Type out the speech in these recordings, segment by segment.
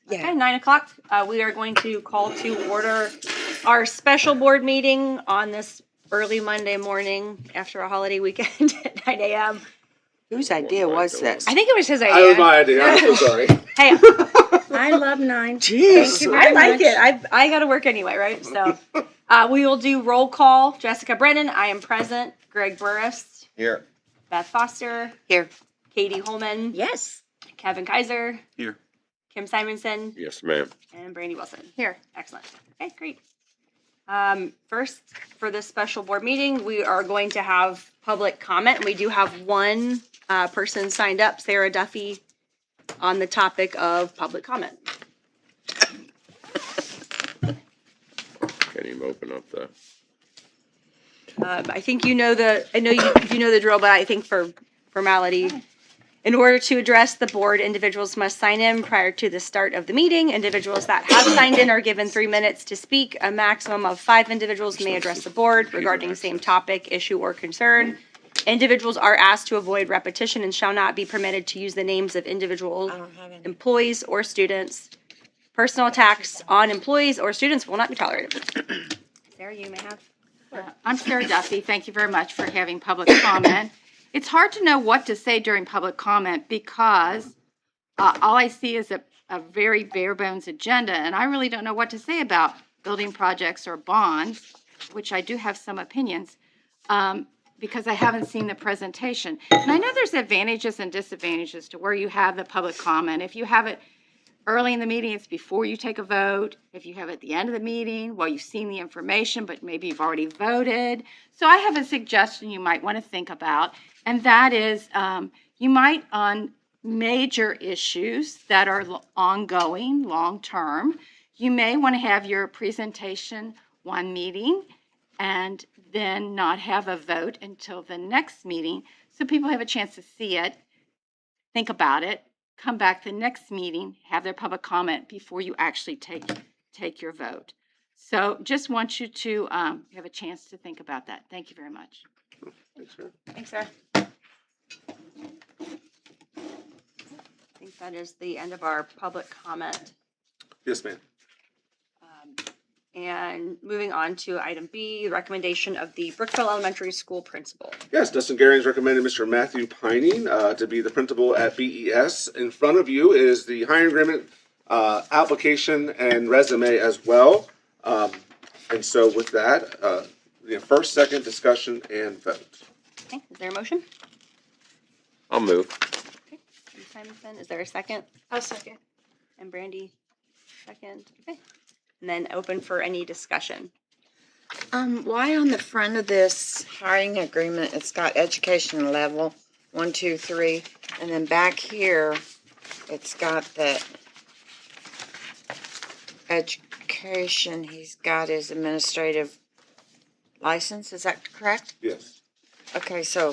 Yeah. Okay, 9 o'clock. We are going to call to order our special board meeting on this early Monday morning after a holiday weekend at 9 a.m. Whose idea was this? I think it was his idea. That was my idea. I'm so sorry. Hey, I love 9. Jeez. I like it. I got to work anyway, right? So we will do roll call. Jessica Brennan, I am present. Greg Burris. Here. Beth Foster. Here. Katie Holman. Yes. Kevin Kaiser. Here. Kim Simonson. Yes, ma'am. And Brandy Wilson. Here. Excellent. Okay, great. First, for this special board meeting, we are going to have public comment. We do have one person signed up, Sarah Duffy, on the topic of public comment. Can't even open up the. I think you know the drill, but I think for formality, in order to address the board, individuals must sign in prior to the start of the meeting. Individuals that have signed in are given 3 minutes to speak. A maximum of 5 individuals may address the board regarding the same topic, issue, or concern. Individuals are asked to avoid repetition and shall not be permitted to use the names of individual employees or students. Personal attacks on employees or students will not be tolerated. Sarah, you may have. I'm Sarah Duffy. Thank you very much for having public comment. It's hard to know what to say during public comment because all I see is a very bare bones agenda, and I really don't know what to say about building projects or bonds, which I do have some opinions, because I haven't seen the presentation. And I know there's advantages and disadvantages to where you have the public comment. If you have it early in the meeting, it's before you take a vote. If you have it at the end of the meeting, well, you've seen the information, but maybe you've already voted. So I have a suggestion you might want to think about, and that is you might, on major issues that are ongoing, long-term, you may want to have your presentation one meeting and then not have a vote until the next meeting so people have a chance to see it, think about it, come back the next meeting, have their public comment before you actually take your vote. So just want you to have a chance to think about that. Thank you very much. Thanks, Sarah. I think that is the end of our public comment. Yes, ma'am. And moving on to item B, the recommendation of the Brookville Elementary School principal. Yes, Dustin Garing's recommended Mr. Matthew Pining to be the principal at BES. In front of you is the hiring agreement, application, and resume as well. And so with that, the first, second, discussion, and vote. Okay, is there a motion? I'll move. Okay, Kim Simonson, is there a second? I'll second. And Brandy, second. Okay. And then open for any discussion. Why on the front of this hiring agreement, it's got education level 1, 2, 3, and then back here, it's got the education, he's got his administrative license, is that correct? Yes. Okay, so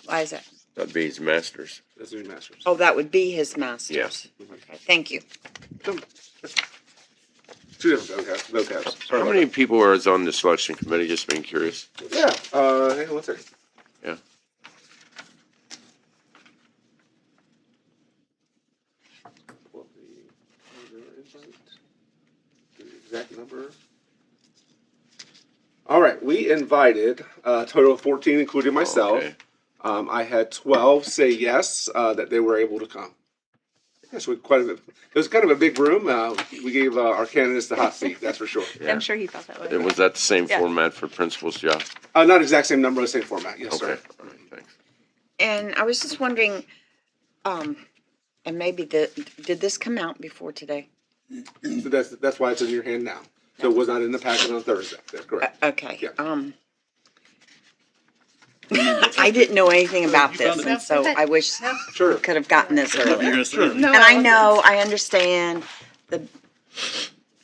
why is that? That'd be his master's. That's the master's. Oh, that would be his master's. Yes. Okay, thank you. Two different vocaps. Sorry How about many people are on the selection committee? Just being curious. that. Yeah, hang on one second. Yeah. Pull up the invite. The exact number. All right, we invited a total of 14, including myself. Okay. I had 12 say yes, that they were able to come. Yes, it was kind of a big room. We gave our candidates the hot seat, that's for sure. Yeah. I'm sure he felt that way. And was that the same Yeah. format for principal's job? Not exact same number, same format. Yes, Okay. sir. All right, thanks. And I was just wondering, and maybe did this come out before today? So that's why it's in your hand now. So it was not in the packet on Thursday. That's correct. Okay, Yeah. I didn't know anything about this, and so I wish Sure. we could have gotten this earlier. Sure. And I understand the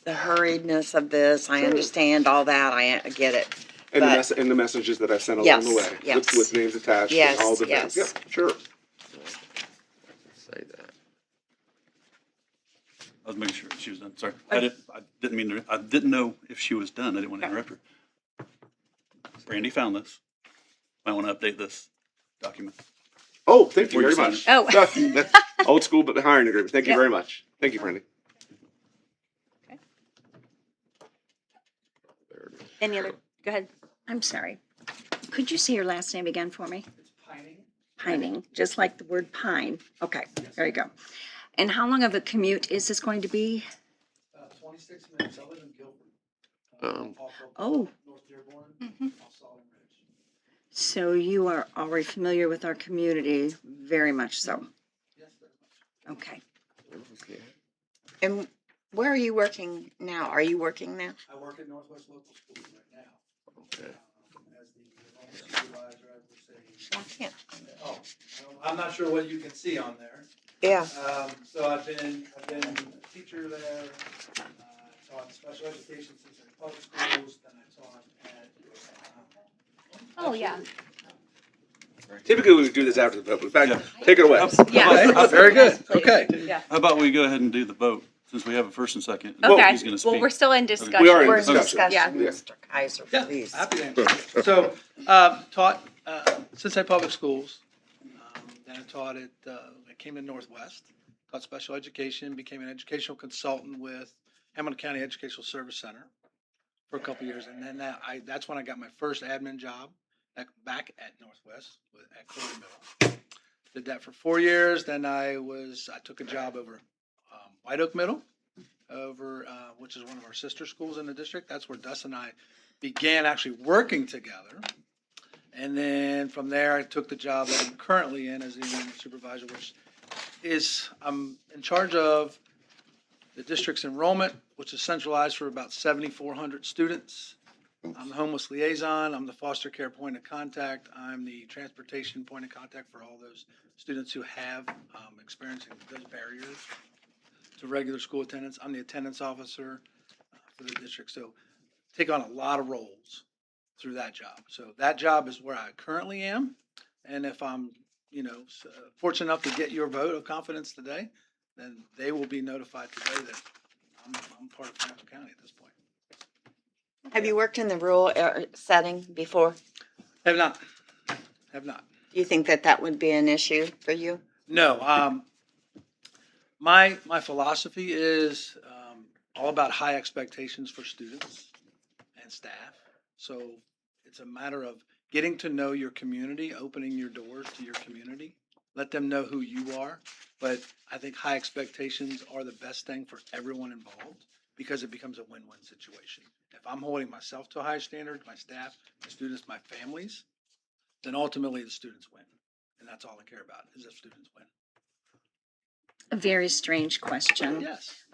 hurriedness of this, I understand all that, I get it. And But- the messages that I sent along the Yes, way yes. with names attached Yes, and all the yes. things. Yep, sure. Say that. I was making sure she was done. Sorry, I didn't know if she was done. I didn't want to interrupt her. Brandy found this. Might want to update this document. Oh, thank you Before you very sign much. Oh. Old school, but the hiring agreement. Thank you Yep. very much. Thank you, Brandy. Any other, go ahead. I'm sorry. Could you say your last name again for me? Pining, just like the word pine. Okay, there you go. And how long of a commute is this going to be? 26 minutes. I live in Guilford. Um, Off of Oh. North Dearborn, Mhm. off Solid Ridge. So you are already familiar with our community, very much so. Yes, very much. Okay. And where are you working now? Are you working now? I work at Northwest Local Schools right now. Okay. As the enrollment supervisor, I would say. I can't. Oh, I'm not sure what you can see on there. Yeah. So I've been a teacher there, taught special education since in public schools, then I taught at. Oh, yeah. Typically, we would do this after the vote. In fact, Yeah. take it away. Yeah. Very good. Please. Okay. Yeah. How about we go ahead and do the vote, since we have a first and second? Okay, He's gonna well, speak. we're still in discussion. We are in We're in discussion. discussion, Yeah. Mr. Kaiser, Yeah, please. happy to answer. So, taught Cincinnati Public Schools. Then I taught at, I came to Northwest, taught special education, became an educational consultant with Hamilton County Educational Service Center for a couple years. And then that's when I got my first admin job back at Northwest at Cody Middle. Did that for 4 years. Then I took a job over White Oak Middle, which is one of our sister schools in the district. That's where Dustin and I began actually working together. And then from there, I took the job that I'm currently in as the enrollment supervisor, which is I'm in charge of the district's enrollment, which is centralized for about 7,400 students. I'm the homeless liaison. I'm the foster care point of contact. I'm the transportation point of contact for all those students who have experiencing those barriers to regular school attendance. I'm the attendance officer for the district. So take on a lot of roles through that job. So that job is where I currently am. And if I'm, fortunate enough to get your vote of confidence today, then they will be notified today that I'm part of Franklin County at this point. Have you worked in the rural setting before? Have not. Do you think that would be an issue for you? No. My philosophy is all about high expectations for students and staff. So it's a matter of getting to know your community, opening your doors to your community, let them know who you are. But I think high expectations are the best thing for everyone involved because it becomes a win-win situation. If I'm holding myself to a high standard, my staff, my students, my families, then ultimately the students win. And that's all I care about is if students win. A very strange question. Yes.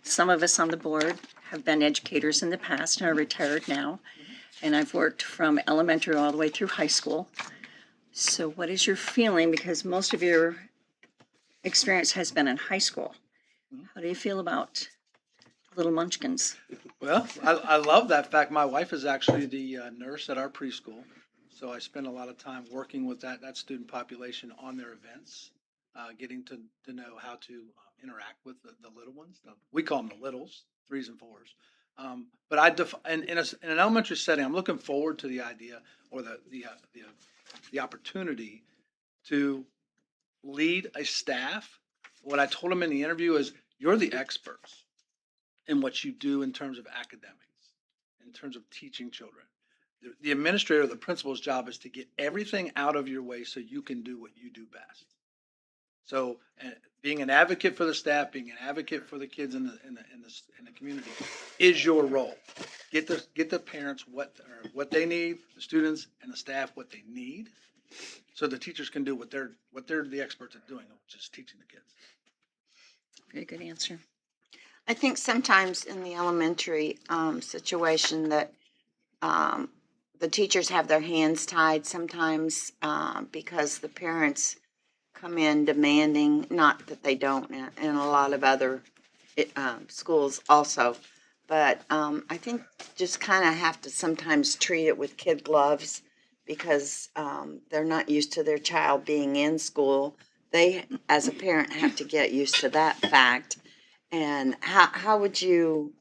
Some of us on the board have been educators in the past and are retired now. And I've worked from elementary all the way through high school. So what is your feeling? Because most of your experience has been in high school. How do you feel about little munchkins? Well, I love that fact. My wife is actually the nurse at our preschool. So I spend a lot of time working with that student population on their events, getting to know how to interact with the little ones. We call them the littles, 3s and 4s. But in an elementary setting, I'm looking forward to the idea or the opportunity to lead a staff. What I told them in the interview is, you're the experts in what you do in terms of academics, in terms of teaching children. The administrator, the principal's job is to get everything out of your way so you can do what you do best. So being an advocate for the staff, being an advocate for the kids in the community is your role. Get the parents what they need, the students and the staff what they need, so the teachers can do what they're the experts at doing, which is teaching the kids. Very good answer. I think sometimes in the elementary situation that the teachers have their hands tied sometimes because the parents come in demanding, not that they don't in a lot of other schools also, but I think just kind of have to sometimes treat it with kid gloves because they're not used to their child being in school. They, as a parent, have to get used to that fact. And how would you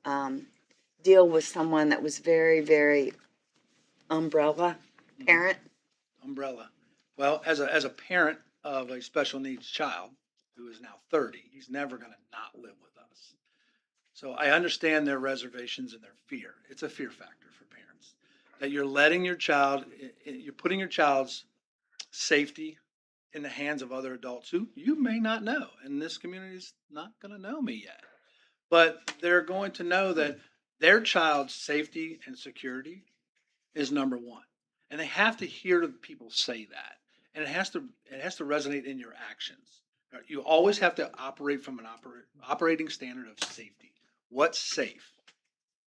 deal with someone that was very, very umbrella parent? Umbrella. Well, as a parent of a special needs child who is now 30, he's never going to not live with us. So I understand their reservations and their fear. It's a fear factor for parents that you're letting your child, you're putting your child's safety in the hands of other adults who you may not know. And this community is not going to know me yet. But they're going to know that their child's safety and security is number one. And they have to hear the people say that. And it has to resonate in your actions. You always have to operate from an operating standard of safety. What's safe?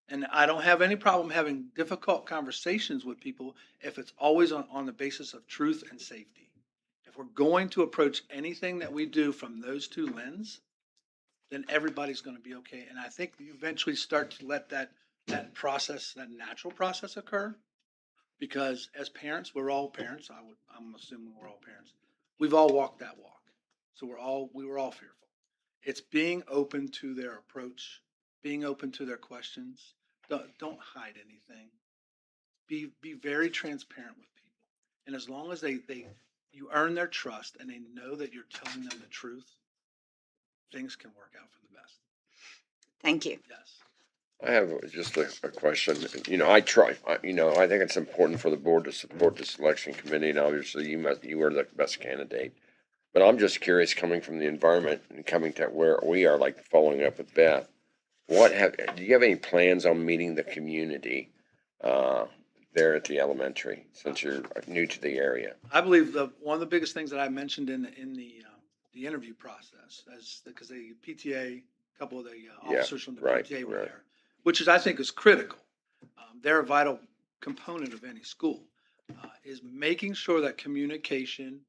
And I don't have any problem having difficult conversations with people if it's always on the basis of truth and safety. If we're going to approach anything that we do from those two lenses, then everybody's going to be okay. And I think you eventually start to let that process, that natural process occur. Because as parents, we're all parents. I'm assuming we're all parents. We've all walked that walk. So we were all fearful. It's being open to their approach, being open to their questions. Don't hide anything. Be very transparent with people. And as long as you earn their trust and they know that you're telling them the truth, things can work out for the best. Thank you. Yes. I have just a question. I think it's important for the board to support the selection committee, and obviously you are the best candidate. But I'm just curious, coming from the environment and coming to where we are, like following up with Beth, do you have any plans on meeting the community there at the elementary, since you're new to the area? I believe one of the biggest things that I mentioned in the interview process, because the PTA, a couple of the officers from the PTA were there, which I think is critical. They're a vital component of any school. Is making sure that communication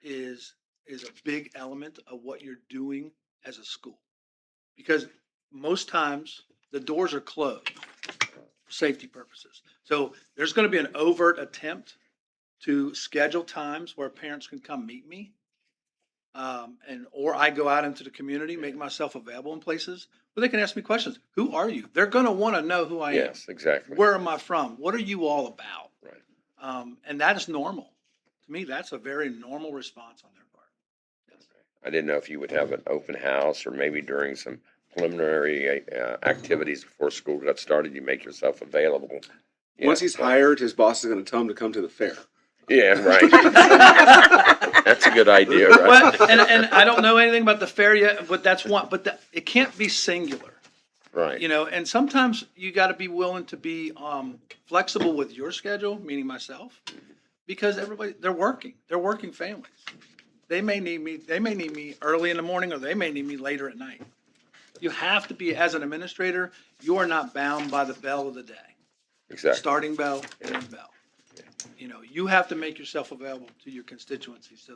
is a big element of what you're doing as a school, because most times the doors are closed for safety purposes. So there's going to be an overt attempt to schedule times where parents can come meet me, or I go out into the community, make myself available in places where they can ask me questions. Who are you? They're going to want to know who I am. Yes, exactly. Where am I from? What are you all about? Right. And that is normal. To me, that's a very normal response on their part. Yes. I didn't know if you would have an open house, or maybe during some preliminary activities before school got started, you make yourself available. Once he's hired, his boss is going to tell him to come to the fair. Yeah, right. That's a good idea, right? Well, and I don't know anything about the fair yet, but that's one. But it can't be singular, Right. And sometimes you got to be willing to be flexible with your schedule, meaning myself, because they're working families. They may need me early in the morning, or they may need me later at night. You have to be, as an administrator, you are not bound by the bell of the day. Exactly. Starting bell, end bell. You have to make yourself available to your constituency so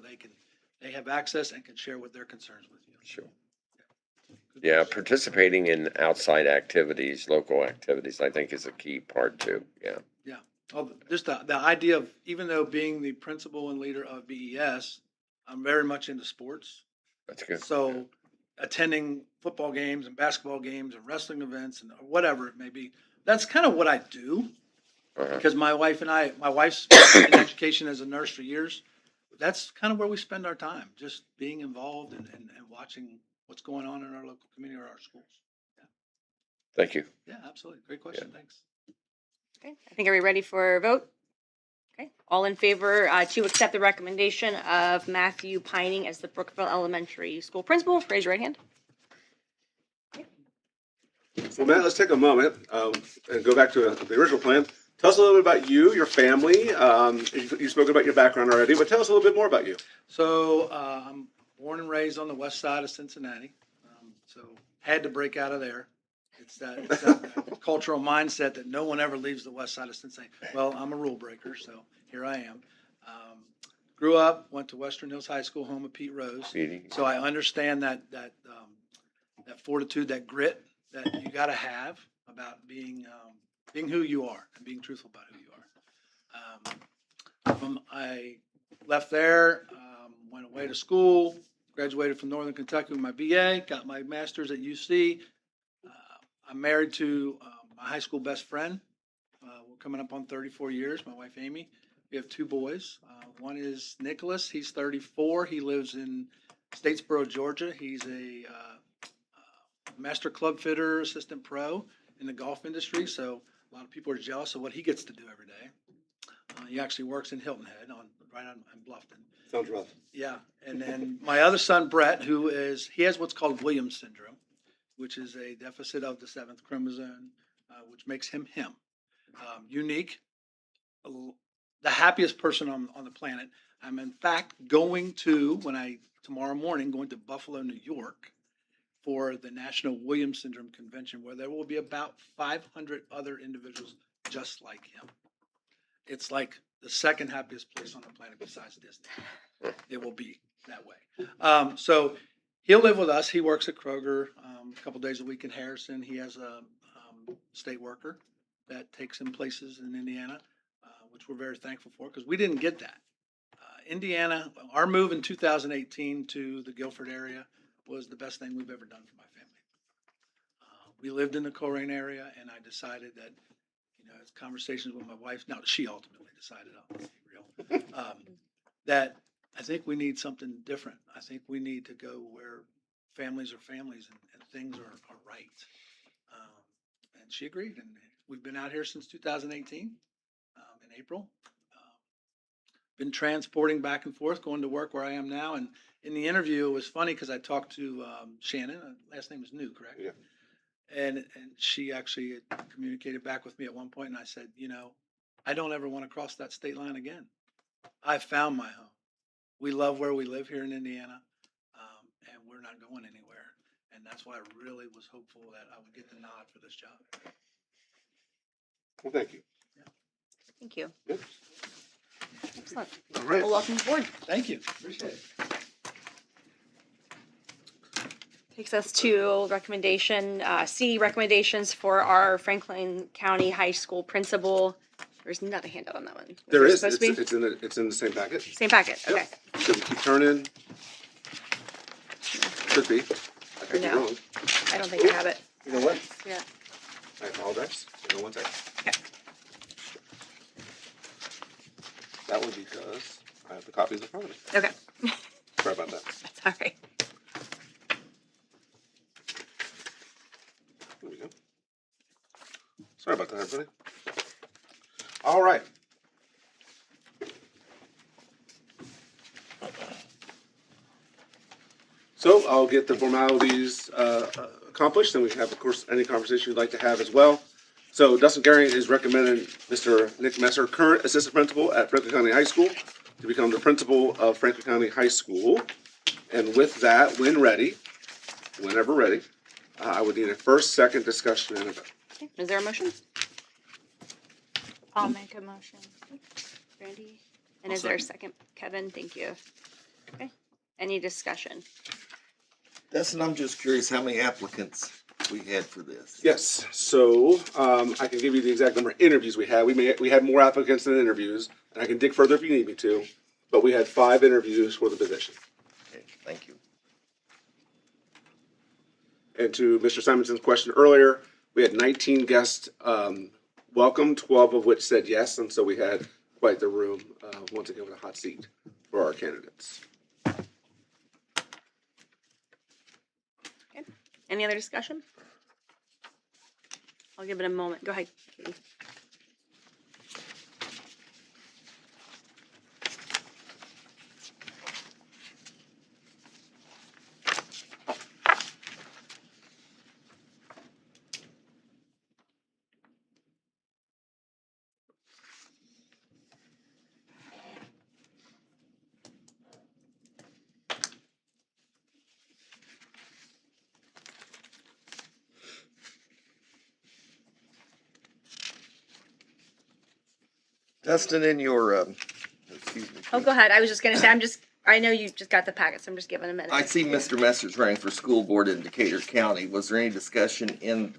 they have access and can share what their concerns with you. Sure. Yeah, participating in outside activities, local activities, I think is a key part too. Yeah. Yeah. Oh, just the idea of, even though being the principal and leader of BES, I'm very much into sports. That's good. So attending football games and basketball games and wrestling events and whatever it may be, that's kind of what I do. Uh-huh. Because my wife's in education as a nurse for years. That's kind of where we spend our time, just being involved and watching what's going on in our local community or our schools. Yeah. Thank you. Yeah, absolutely. Great question. Thanks. Okay, I think, are we ready for a vote? Okay, all in favor to accept the recommendation of Matthew Pining as the Brookville Elementary School principal, raise your right hand. Well, Matt, let's take a moment and go back to the original plan. Tell us a little bit about you, your family. You spoke about your background already, but tell us a little bit more about you. So I'm born and raised on the west side of Cincinnati. So had to break out of there. It's that cultural mindset that no one ever leaves the west side of Cincinnati. Well, I'm a rule breaker, so here I am. Grew up, went to Western Hills High School, home of Pete Rose. So I understand that fortitude, that grit that you got to have about being who you are and being truthful about who you are. I left there, went away to school, graduated from Northern Kentucky with my BA, got my master's at UC. I'm married to my high school best friend. We're coming up on 34 years, my wife Amy. We have two boys. One is Nicholas. He's 34. He lives in Statesboro, Georgia. He's a master club fitter, assistant pro in the golf industry. So a lot of people are jealous of what he gets to do every day. He actually works in Hilton Head right on Bluffton. Sounds rough. Yeah, and then my other son, Brett, he has what's called Williams syndrome, which is a deficit of the seventh chromosome, which makes him him. Unique, the happiest person on the planet. I'm in fact tomorrow morning, going to Buffalo, New York for the National Williams Syndrome Convention, where there will be about 500 other individuals just like him. It's like the second happiest place on the planet besides Disney. It will be that way. So he'll live with us. He works at Kroger a couple days a week in Harrison. He has a state worker that takes him places in Indiana, which we're very thankful for because we didn't get that. Indiana, our move in 2018 to the Guilford area was the best thing we've ever done for my family. We lived in the Coleraine area, and I decided that, it's conversations with my wife. Now, she ultimately decided, I'll be real, that I think we need something different. I think we need to go where families are families and things are right. And she agreed, and we've been out here since 2018 in April. Been transporting back and forth, going to work where I am now. And in the interview, it was funny because I talked to Shannon. Last name is New, correct? Yeah. And she actually had communicated back with me at one point, and I said, I don't ever want to cross that state line again. I found my home. We love where we live here in Indiana, and we're not going anywhere. And that's why I really was hopeful that I would get the nod for this job. Well, thank you. Thank you. Yep. Excellent. All right. Well, welcome aboard. Thank you. Appreciate it. Takes us to C, recommendations for our Franklin County High School principal. There's not a handout on that one. There is. Supposed to be? It's in the same packet. Same packet, Yep. okay. Should we keep turning? Should be. I could be No. wrong. I don't think I have it. You know what? Yeah. I apologize. Hang on one second. Okay. That was because I have the copies in front of me. Okay. Sorry about that. That's all right. There we go. Sorry about that, everybody. All right. So I'll get the formalities accomplished, and we can have, of course, any conversation you'd like to have as well. So Dustin Gehring is recommending Mr. Nick Messer, current assistant principal at Franklin County High School, to become the principal of Franklin County High School. And with that, whenever ready, I would need a first, second discussion and a vote. Okay. Is there a motion? I'll make a motion. Randy? And is there a second? Kevin, thank you. Okay. Any discussion? Dustin, I'm just curious how many applicants we had for this. Yes, so I can give you the exact number of interviews we had. We had more applicants than interviews, and I can dig further if you need me to, but we had 5 interviews for the position. Okay, thank you. And to Mr. Simonson's question earlier, we had 19 guests welcome, 12 of which said yes, and so we had quite the room, once again, with a hot seat for our candidates. Okay. Any other discussion? I'll give it a moment. Go ahead, Katie. Dustin, in your, excuse me. Oh, go ahead. I was just gonna say, I know you just got the packet, so I'm just giving a minute. I see Mr. Messer's running for school board in Decatur County. Was there any discussion in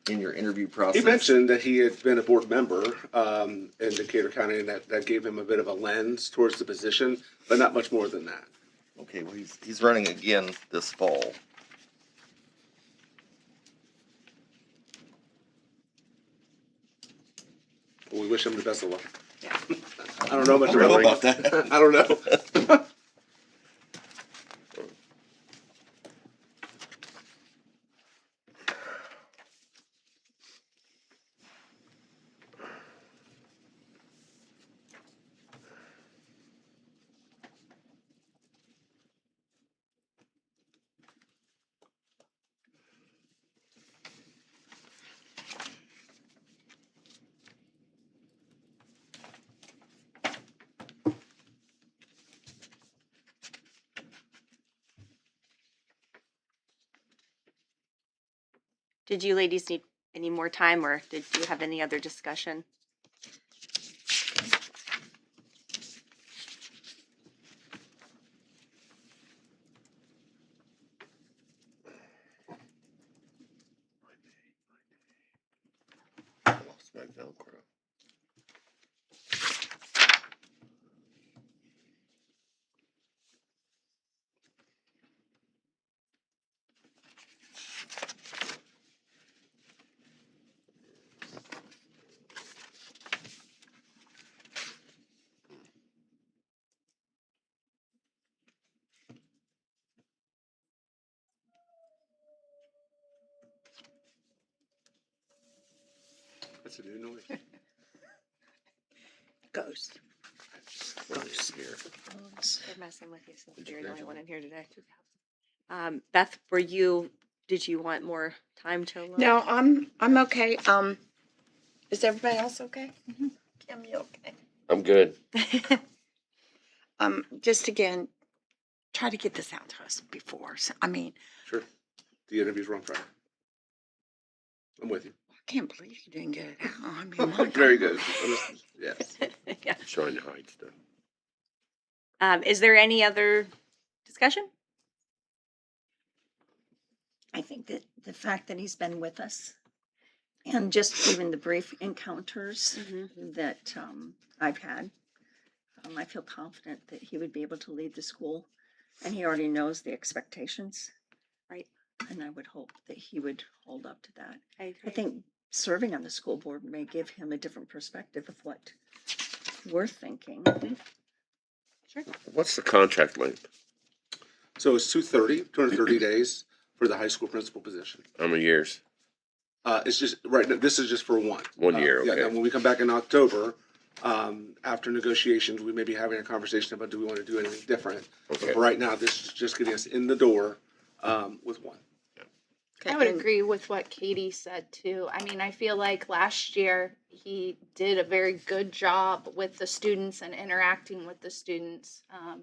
your interview process? He mentioned that he had been a board member in Decatur County, and that gave him a bit of a lens towards the position, but not much more than that. Okay, well, he's running again this fall. We wish him the best of luck. I don't know much I don't know about about that. I don't know. Did you ladies need any more time, or did you have any other discussion? I lost my Velcro. That's a new noise. Ghost. Here. They're messing with you since Did you you're the only graduate? one in here today. Beth, did you want more time to look? No, I'm okay. Is everybody else okay? Kim, you okay? I'm good. Just again, try to get this out to us before. So, I mean, Sure. The interviews were on Friday. I'm with you. I can't believe you didn't get it out. I mean, my Very God. good. Yes. Yeah. Trying to hide stuff. Is there any other discussion? I think that the fact that he's been with us and just even the brief encounters that I've had, I feel confident that he would be able to lead the school, and he already knows the expectations. Right. And I would hope that he would hold up to that. I agree. I think serving on the school board may give him a different perspective of what we're thinking. What's the contract length? So it's 230 days for the high school principal position. How many years? It's just right now. This is just for one. 1 year, Yeah. okay. And when we come back in October, after negotiations, we may be having a conversation about do we want to do anything different. Okay. But for right now, this is just getting us in the door with one. Okay, I would and- agree with what Katie said too. I mean, I feel like last year he did a very good job with the students and interacting with the students. Of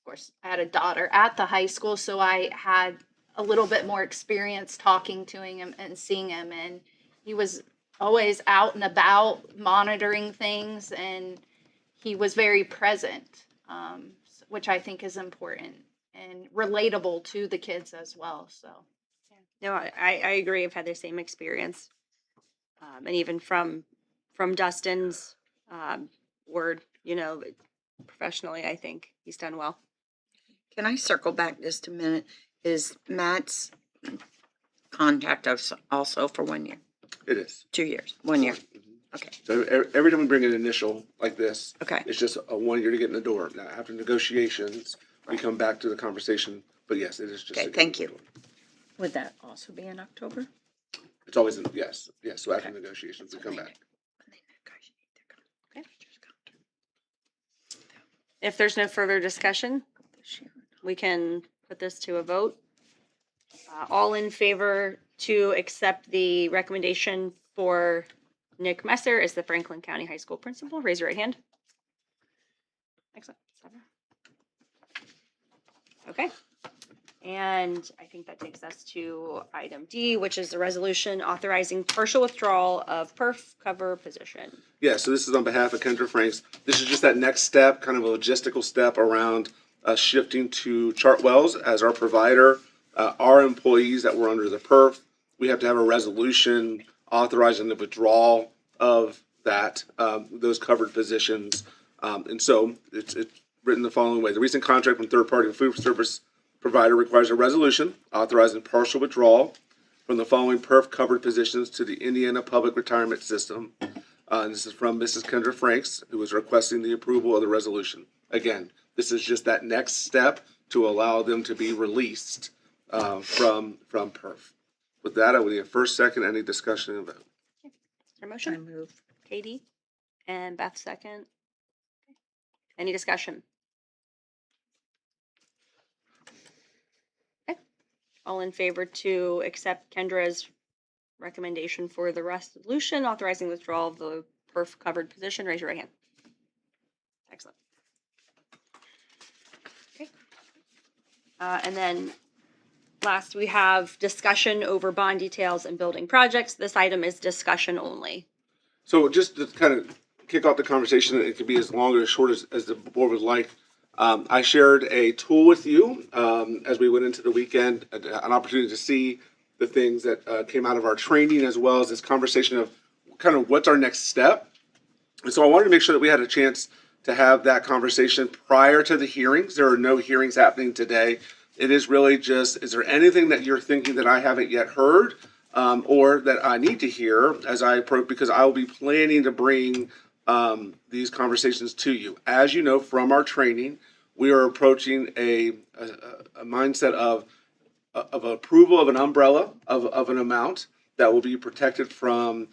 course, I had a daughter at the high school, so I had a little bit more experience talking to him and seeing him. And he was always out and about monitoring things, and he was very present, which I think is important and relatable to the kids as well. So. No, I agree. I've had the same experience, and even from Dustin's word, professionally, I think he's done well. Can I circle back just a minute? Is Matt's contract also for 1 year? It is. 2 years? 1 year? Okay. So every time we bring an initial like this, Okay. it's just a 1 year to get in the door. Now, after negotiations, we come back to the conversation. But yes, it is just. Okay, to get thank in the you. door. Would that also be in October? It's always in, yes. So after negotiations, we come back. If there's no further discussion, we can put this to a vote. All in favor to accept the recommendation for Nick Messer as the Franklin County High School principal, raise your right hand. Excellent. Okay. And I think that takes us to item D, which is the resolution authorizing partial withdrawal of perf cover position. Yeah, so this is on behalf of Kendra Franks. This is just that next step, kind of a logistical step around shifting to Chartwells as our provider. Our employees that were under the perf, we have to have a resolution authorizing the withdrawal of that, those covered positions. And so it's written the following way. The recent contract from third-party food service provider requires a resolution authorizing partial withdrawal from the following perf covered positions to the Indiana Public Retirement System. And this is from Mrs. Kendra Franks, who is requesting the approval of the resolution. Again, this is just that next step to allow them to be released from PERF. With that, I will need a first, second, any discussion and vote. Is there a I motion? move. Katie and Beth second. Any discussion? Okay. All in favor to accept Kendra's recommendation for the resolution authorizing withdrawal of the perf covered position, raise your right hand. Excellent. Okay. And then last we have discussion over bond details and building projects. This item is discussion only. So just to kind of kick off the conversation, it could be as long or as short as the board would like. I shared a tool with you as we went into the weekend, an opportunity to see the things that came out of our training, as well as this conversation of kind of what's our next step. And so I wanted to make sure that we had a chance to have that conversation prior to the hearings. There are no hearings happening today. It is really just, is there anything that you're thinking that I haven't yet heard or that I need to hear as I approach, because I will be planning to bring these conversations to you. As you know from our training, we are approaching a mindset of approval of an umbrella of an amount that will be protected from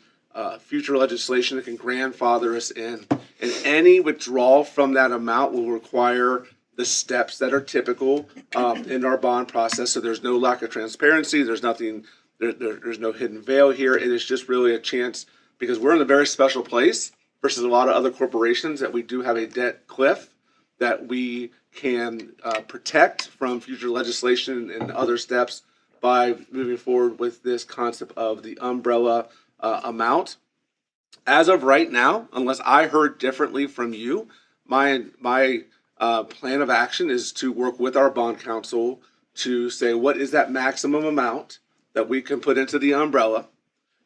future legislation that can grandfather us in. And any withdrawal from that amount will require the steps that are typical in our bond process. So there's no lack of transparency. There's nothing. There's no hidden veil here. It is just really a chance, because we're in a very special place versus a lot of other corporations, that we do have a debt cliff that we can protect from future legislation and other steps by moving forward with this concept of the umbrella amount. As of right now, unless I heard differently from you, my plan of action is to work with our bond counsel to say, what is that maximum amount that we can put into the umbrella,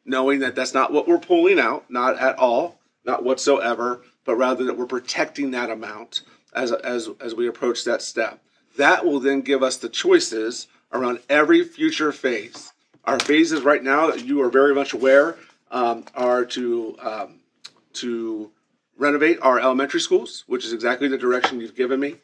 knowing that that's not what we're pulling out, not at all, not whatsoever, but rather that we're protecting that amount as we approach that step. That will then give us the choices around every future phase. Our phases right now, that you are very much aware, are to renovate our elementary schools, which is exactly the direction you've given me.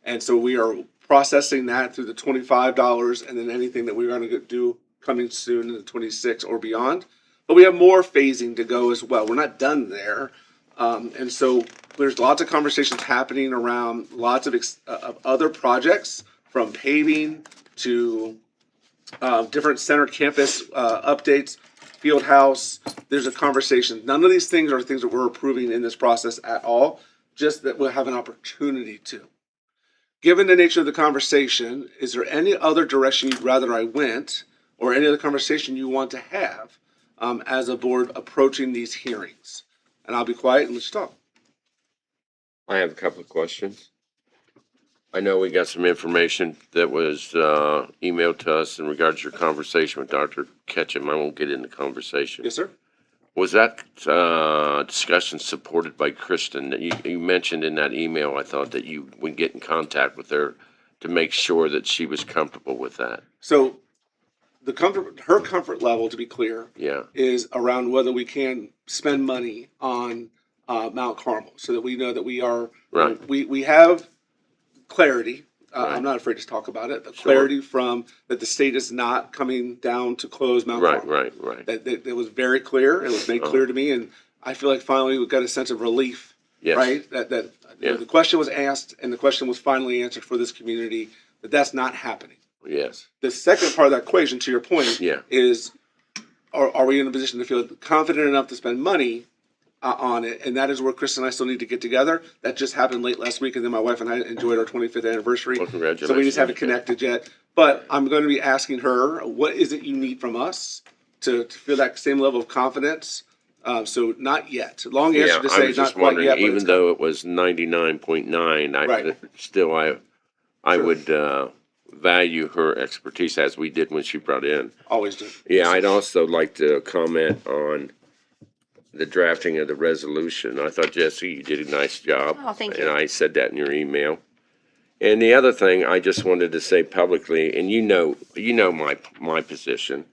And so we are processing that through the $25 and then anything that we're going to do coming soon in the 26 or beyond. But we have more phasing to go as well. We're not done there. And so there's lots of conversations happening around lots of other projects, from paving to different center campus updates, field house. There's a conversation. None of these things are things that we're approving in this process at all, just that we'll have an opportunity to. Given the nature of the conversation, is there any other direction you'd rather I went, or any other conversation you want to have as a board approaching these hearings? And I'll be quiet and let's talk. I have a couple of questions. I know we got some information that was emailed to us in regards to your conversation with Dr. Ketchum. I won't get into conversation. Yes, sir. Was that discussion supported by Kristen? That you mentioned in that email, I thought that you would get in contact with her to make sure that she was comfortable with that. So her comfort level, to be clear, Yeah. is around whether we can spend money on Mount Carmel, so that we know that we are Right. We have clarity. Right. I'm not afraid to talk about it. The Sure. clarity from that the state is not coming down to close Mount Carmel. Right. That was very clear. It was made clear to me, and I feel like finally we've got a sense of relief. Yes. Right. That you know, the question was asked, and the question was finally answered for this community. That's not happening. Yes. The second part of that equation, to your point, Yeah. is are we in a position to feel confident enough to spend money on it? And that is where Chris and I still need to get together. That just happened late last week, and then my wife and I enjoyed our 25th anniversary. Well, congratulations. So we just haven't connected yet. But I'm going to be asking her, what is it you need from us to feel that same level of confidence? So not yet. Long answer to I say was not just quite wondering, yet. But even it's though it was 99.9, Right. still I Sure. would value her expertise as we did when she brought in. always do. Yeah, I'd also like to comment on the drafting of the resolution. I thought, Jesse, you did a nice job. Oh, thank you. And I said that in your email. And the other thing I just wanted to say publicly, and you know my position.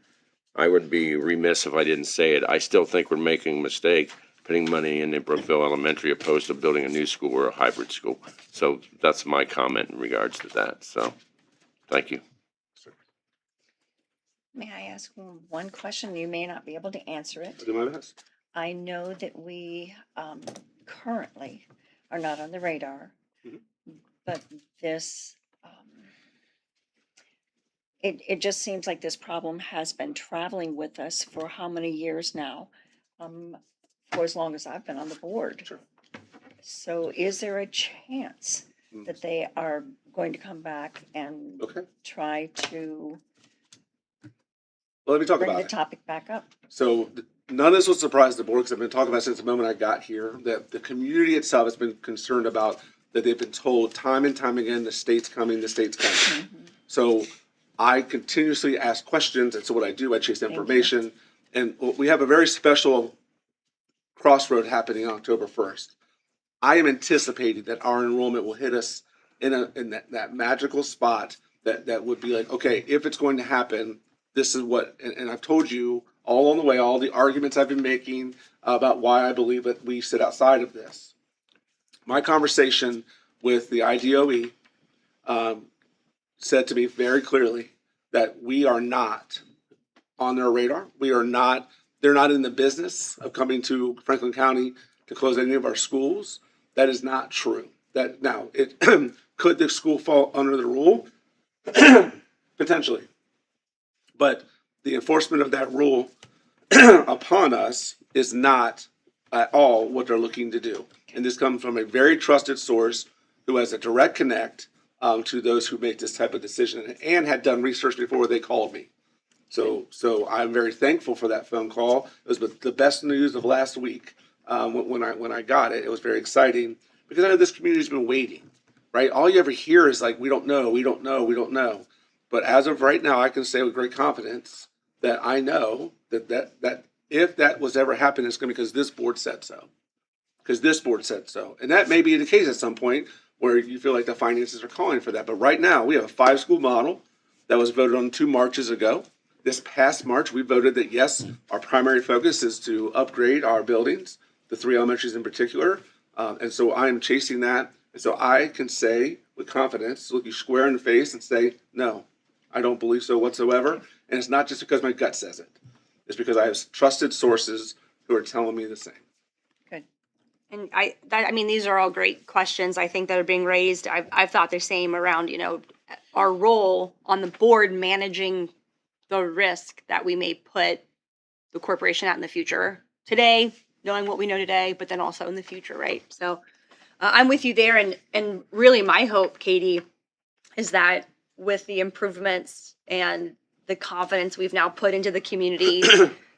I would be remiss if I didn't say it. I still think we're making a mistake putting money into Brookville Elementary opposed to building a new school or a hybrid school. So that's my comment in regards to that. So, thank you. May I ask one question? You may not be able to answer it. I'll do my best. I know that we currently are not on the radar, Mhm. but this, it just seems like this problem has been traveling with us for how many years now? For as long as I've been on the board. Sure. So is there a chance Mm. that they are going to come back and Okay. try to Well, let me talk bring about the it. topic back up? So none of this will surprise the board because I've been talking about it since the moment I got here, that the community itself has been concerned about that they've been told time and time again, the state's coming, the state's coming. So I continuously ask questions, and so what I do, I chase you. information. And we have a very special crossroad happening October 1st. I am anticipating that our enrollment will hit us in that magical spot that would be like, okay, if it's going to happen, this is what, and I've told you all on the way, all the arguments I've been making about why I believe that we sit outside of this. My conversation with the IDOE said to me very clearly that we are not on their radar. We are not, they're not in the business of coming to Franklin County to close any of our schools. That is not true. That now, it could the school fall under the rule? Potentially. But the enforcement of that rule upon us is not at all what they're looking to do. And this comes from a very trusted source who has a direct connect to those who make this type of decision and had done research before they called me. So I'm very thankful for that phone call. It was the best news of last week when I got it. It was very exciting because I know this community's been waiting, right? All you ever hear is like, we don't know, we don't know, we don't know. But as of right now, I can say with great confidence that I know that if that was ever happening, it's going to be because this board said so. Because this board said so. And that may be the case at some point where you feel like the finances are calling for that. But right now, we have a 5-school model that was voted on 2 Marches ago. This past March, we voted that, yes, our primary focus is to upgrade our buildings, the 3 elementaries in particular. And so I am chasing that. And so I can say with confidence, look you square in the face and say, no, I don't believe so whatsoever. And it's not just because my gut says it. It's because I have trusted sources who are telling me the same. Good. And I mean, these are all great questions, I think, that are being raised. I've thought the same around, our role on the board managing the risk that we may put the corporation at in the future. Today, knowing what we know today, but then also in the future, right? So I'm with you there. And really my hope, Katie, is that with the improvements and the confidence we've now put into the community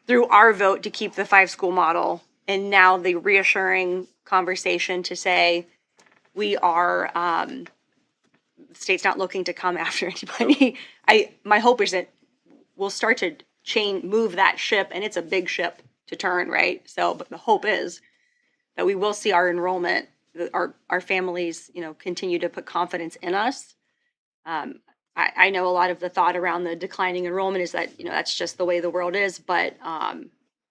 through our vote to keep the 5-school model, and now the reassuring conversation to say we are, the state's not looking to come after anybody. My hope is that we'll start to move that ship, and it's a big ship to turn, right? So, but the hope is that we will see our enrollment, our families, continue to put confidence in us. I know a lot of the thought around the declining enrollment is that, that's just the way the world is, but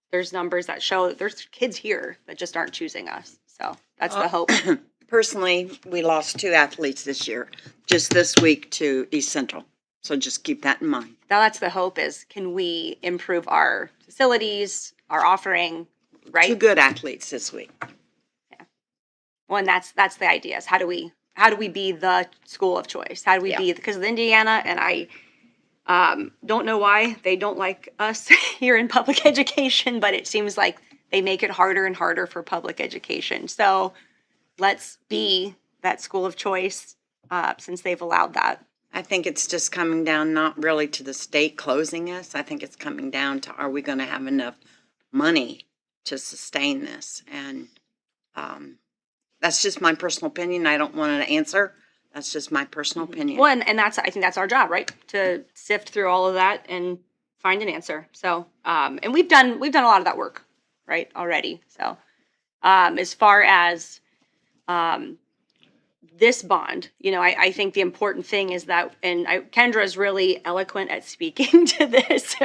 there's numbers that show that there's kids here that just aren't choosing us. So that's the hope. Personally, we lost 2 athletes this year, just this week to East Central. So just keep that in mind. Now that's the hope is, can we improve our facilities, our offering, right? 2 good athletes this week. Yeah. Well, and that's the idea is how do we be the school of choice? How do we be, because of Indiana, and I don't know why they don't like us here in public education, but it seems like they make it harder and harder for public education. So let's be that school of choice since they've allowed that. I think it's just coming down not really to the state closing us. I think it's coming down to, are we going to have enough money to sustain this? And that's just my personal opinion. I don't want to answer. That's just my personal opinion. Well, and I think that's our job, right? To sift through all of that and find an answer. So, and we've done a lot of that work, right, already. So, as far as this bond, I think the important thing is that, and Kendra is really eloquent at speaking to this.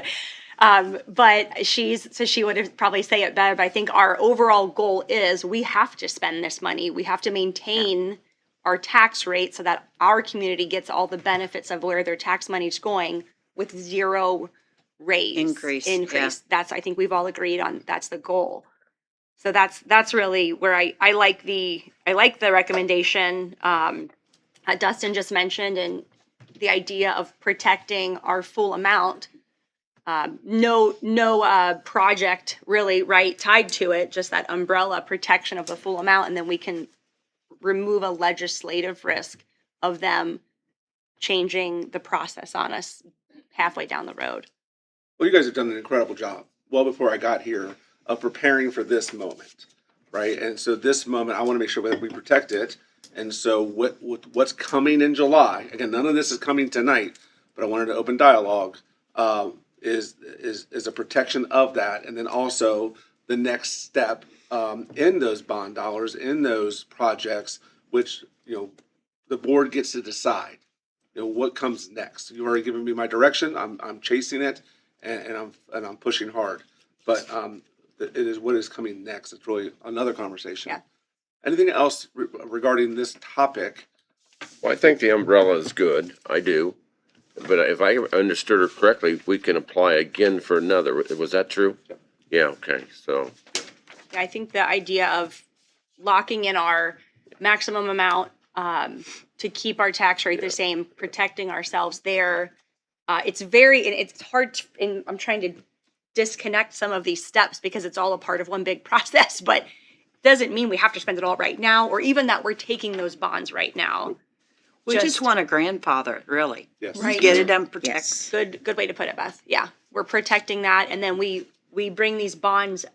But she would probably say it better, but I think our overall goal is we have to spend this money. We have to maintain our tax rate so that our community gets all the benefits of where their tax money's going with zero raise. Increase, yeah. That's, I think we've all agreed on, that's the goal. So that's really where I like the recommendation Dustin just mentioned, and the idea of protecting our full amount. No project really, right, tied to it, just that umbrella protection of the full amount, and then we can remove a legislative risk of them changing the process on us halfway down the road. Well, you guys have done an incredible job, well before I got here, of preparing for this moment, right? And so this moment, I want to make sure that we protect it. And so what's coming in July, again, none of this is coming tonight, but I wanted to open dialogue, is a protection of that. And then also the next step in those bond dollars, in those projects, which, the board gets to decide, what comes next. You've already given me my direction. I'm chasing it, and I'm pushing hard. But it is what is coming next. It's really another conversation. Yeah. Anything else regarding this topic? Well, I think the umbrella is good. I do. But if I understood her correctly, we can apply again for another. Was that true? Yep. Yeah, okay. So, I think the idea of locking in our maximum amount to keep our tax rate the same, protecting ourselves there. It's hard, and I'm trying to disconnect some of these steps because it's all a part of one big process, but doesn't mean we have to spend it all right now, or even that we're taking those bonds right now. We just want a grandfather, really. Yes. Right. Get it done, protect. Good way to put it, Beth. Yeah, we're protecting that, and then we bring these bonds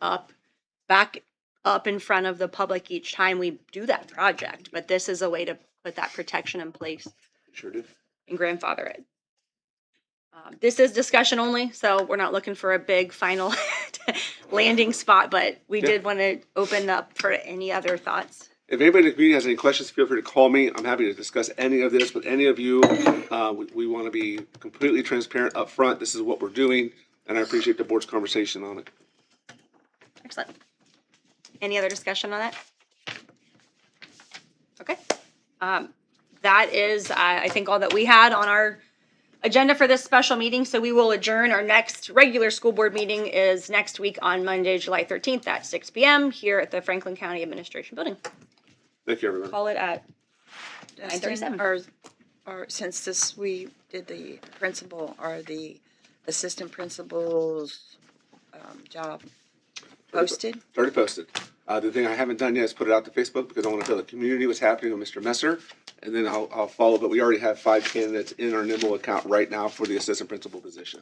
back up in front of the public each time we do that project. But this is a way to put that protection in place Sure did. and grandfather it. This is discussion only, so we're not looking for a big final landing spot, but we did want to open up for any other thoughts. If anybody in the community has any questions, feel free to call me. I'm happy to discuss any of this with any of you. We want to be completely transparent up front. This is what we're doing, and I appreciate the board's conversation on it. Excellent. Any other discussion on that? Okay. That is, I think, all that we had on our agenda for this special meeting. So we will adjourn. Our next regular school board meeting is next week on Monday, July 13th at 6 p.m. here at the Franklin County Administration Building. Thank you, everyone. Call it at Dustin, 9:37. or since we did the principal or the assistant principal's job posted? It's already posted. The thing I haven't done yet is put it out to Facebook because I want to tell the community what's happening with Mr. Messer, and then I'll follow. But we already have 5 candidates in our Nimble account right now for the assistant principal position.